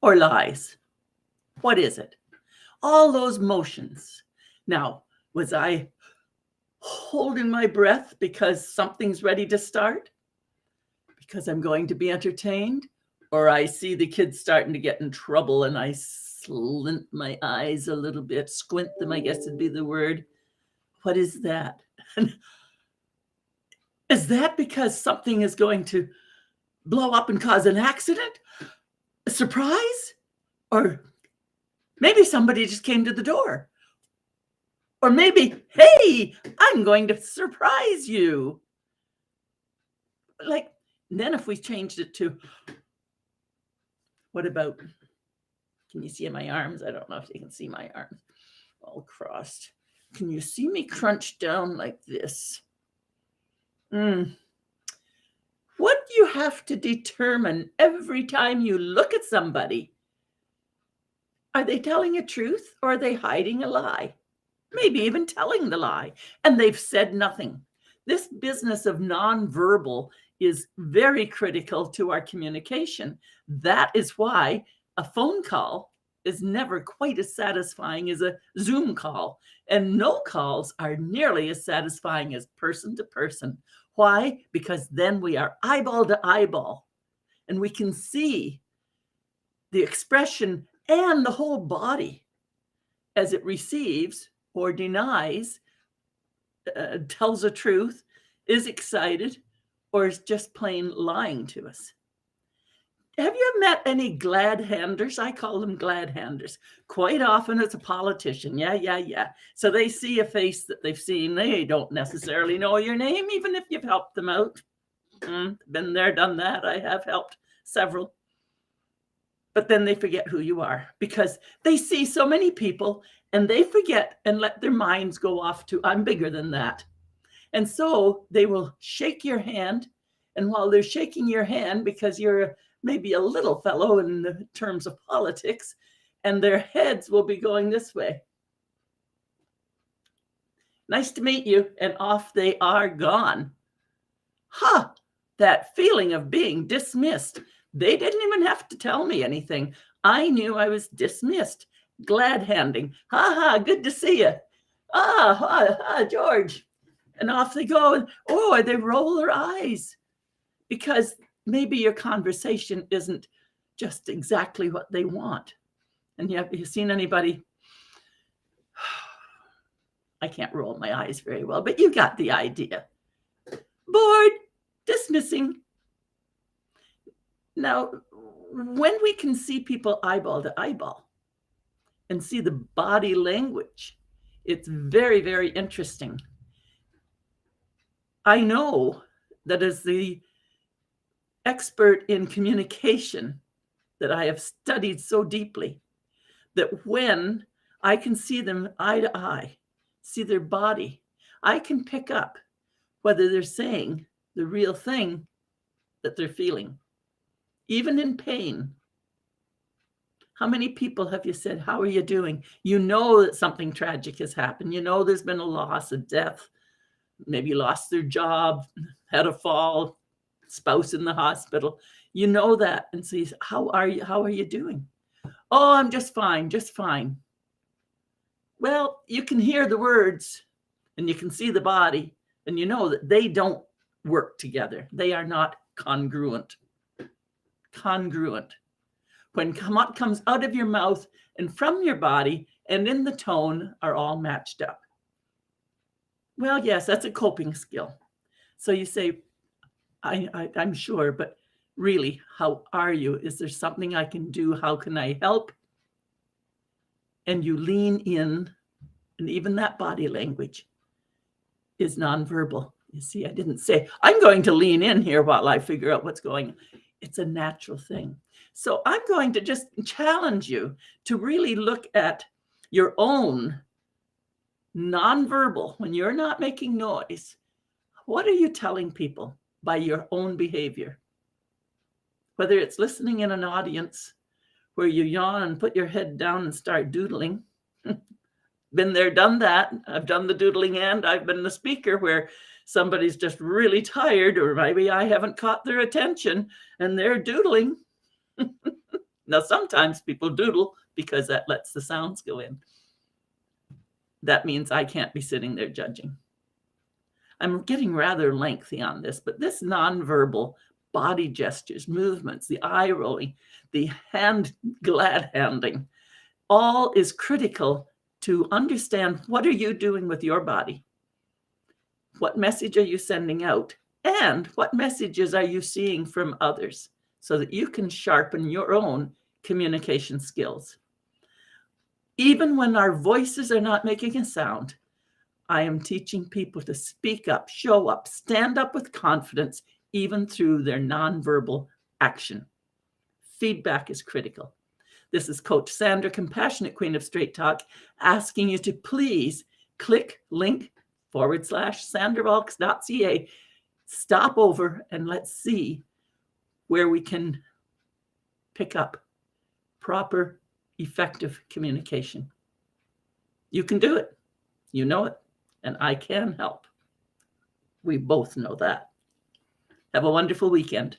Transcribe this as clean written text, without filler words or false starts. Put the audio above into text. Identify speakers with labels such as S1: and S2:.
S1: or lies? What is it? All those motions. Now, was I holding my breath because something's ready to start? Because I'm going to be entertained? Or I see the kids starting to get in trouble and I slint my eyes a little bit, squint them, I guess would be the word. What is that? Is that because something is going to blow up and cause an accident? A surprise? Or maybe somebody just came to the door. Or maybe, hey, I'm going to surprise you. Like, then if we changed it to, what about, can you see my arms? I don't know if you can see my arms all crossed. Can you see me crunch down like this? What you have to determine every time you look at somebody, are they telling a truth or are they hiding a lie? Maybe even telling the lie, and they've said nothing. This business of nonverbal is very critical to our communication. That is why a phone call is never quite as satisfying as a Zoom call, and no calls are nearly as satisfying as person to person. Why? Because then we are eyeball to eyeball, and we can see the expression and the whole body as it receives or denies, tells the truth, is excited, or is just plain lying to us. Have you met any glad handers? I call them glad handers. Quite often it's a politician. Yeah. So they see a face that they've seen. They don't necessarily know your name, even if you've helped them out. Been there, done that. I have helped several. But then they forget who you are because they see so many people and they forget and let their minds go off to, I'm bigger than that. And so they will shake your hand. And while they're shaking your hand, because you're maybe a little fellow in the terms of politics, and their heads will be going this way. Nice to meet you. And off they are gone. That feeling of being dismissed. They didn't even have to tell me anything. I knew I was dismissed. Glad handing. Good to see you. George. And off they go. And they roll their eyes because maybe your conversation isn't just exactly what they want. And have you seen anybody? I can't roll my eyes very well, but you got the idea. Bored, dismissing. Now, when we can see people eyeball to eyeball and see the body language, it's very, very interesting. I know that as the expert in communication that I have studied so deeply, that when I can see them eye to eye, see their body, I can pick up whether they're saying the real thing that they're feeling. Even in pain. How many people have you said, how are you doing? You know that something tragic has happened. You know there's been a loss, a death, maybe lost their job, had a fall, spouse in the hospital. You know that and say, how are you doing? Oh, I'm just fine, just fine. Well, you can hear the words and you can see the body and you know that they don't work together. They are not congruent. When what comes out of your mouth and from your body and in the tone are all matched up. Well, yes, that's a coping skill. So you say, I'm sure, but really, how are you? Is there something I can do? How can I help? And you lean in, and even that body language is nonverbal. You see, I didn't say, I'm going to lean in here while I figure out what's going on. It's a natural thing. So I'm going to just challenge you to really look at your own nonverbal, when you're not making noise. What are you telling people by your own behavior? Whether it's listening in an audience where you yawn and put your head down and start doodling. Been there, done that. I've done the doodling and I've been the speaker where somebody's just really tired, or maybe I haven't caught their attention and they're doodling. Now, sometimes people doodle because that lets the sounds go in. That means I can't be sitting there judging. I'm getting rather lengthy on this, but this nonverbal body gestures, movements, the eye rolling, the hand glad handing, all is critical to understand what are you doing with your body? What message are you sending out? And what messages are you seeing from others so that you can sharpen your own communication skills? Even when our voices are not making a sound, I am teaching people to speak up, show up, stand up with confidence, even through their nonverbal action. Feedback is critical. This is Coach Sandra, Compassionate Queen of Straight Talk, asking you to please click link /sandravalks.ca. Stop over and let's see where we can pick up proper, effective communication. You can do it. You know it. And I can help. We both know that. Have a wonderful weekend.